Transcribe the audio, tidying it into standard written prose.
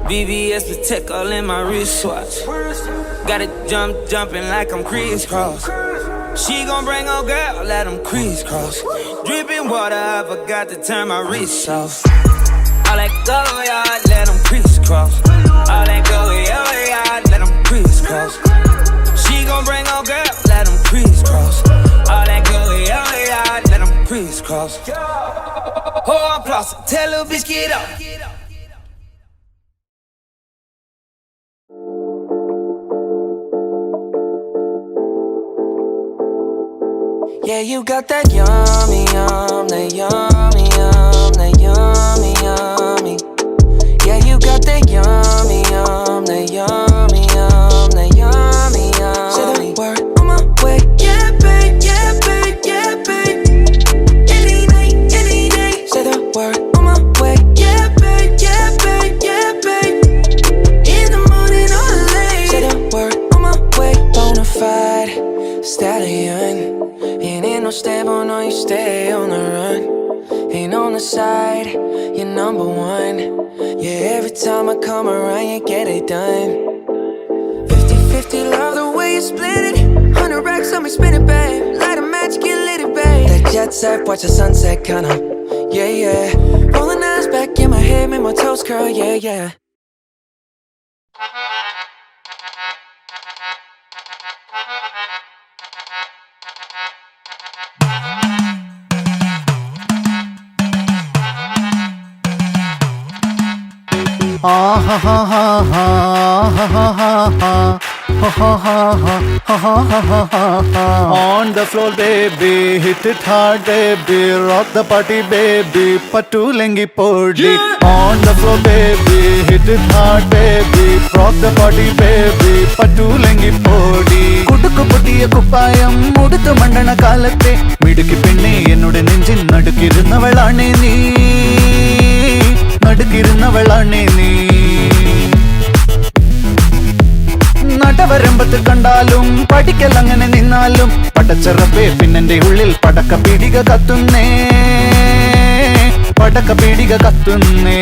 VVS Protect all in my wristwatch. Got it jumping like I'm crisscross. She gon' bring her girl, let them crisscross. Dripping water, I forgot to turn my wrist off. All that go yard, let them crisscross. All that go yard, let them crisscross. She gon' bring her girl, let them crisscross. All that go yard, let them crisscross. Oh, I'm flossing, tell little bitch get up. Yeah, you got that yummy, that yummy, that yummy, yummy. Yeah, you got that yummy, that yummy, that yummy, yummy. Say the word on my way. Yeah, babe, yeah, babe, yeah, babe. Any night, any day. Say the word on my way. Yeah, babe, yeah, babe, yeah, babe. In the morning or late. Say the word on my way. Bonafide stallion. Ain't no stable, no, you stay on the run. Ain't on the side, you're number one. Yeah, every time I come around, you get it done. 50-50, love the way you split it. 100 racks on me, spin it, babe. Light a match, get lit, it, babe. That jet set, watch the sunset, kinda. Yeah, yeah. Rolling eyes back in my head, make my toes curl, yeah, yeah. On the floor, baby, hit it hard, baby, rock the party, baby, patu lengi podi. On the floor, baby, hit it hard, baby, rock the party, baby, patu lengi podi. Kudukku puttiya kuppayam muduthu mandana kaalatte midukki penni ennude nenjin nadukirunnavalane nee nadukirunnavalane nee. നടവരമ്പത്ത് കണ്ടാലും പഠിക്കലങ്ങനെ നിന്നാലും പടച്ചറപ്പേ പിന്നെന്റെ ഉള്ളിൽ പടക്ക പീടിക കത്തുന്നേ പടക്ക പീടിക കത്തുന്നേ.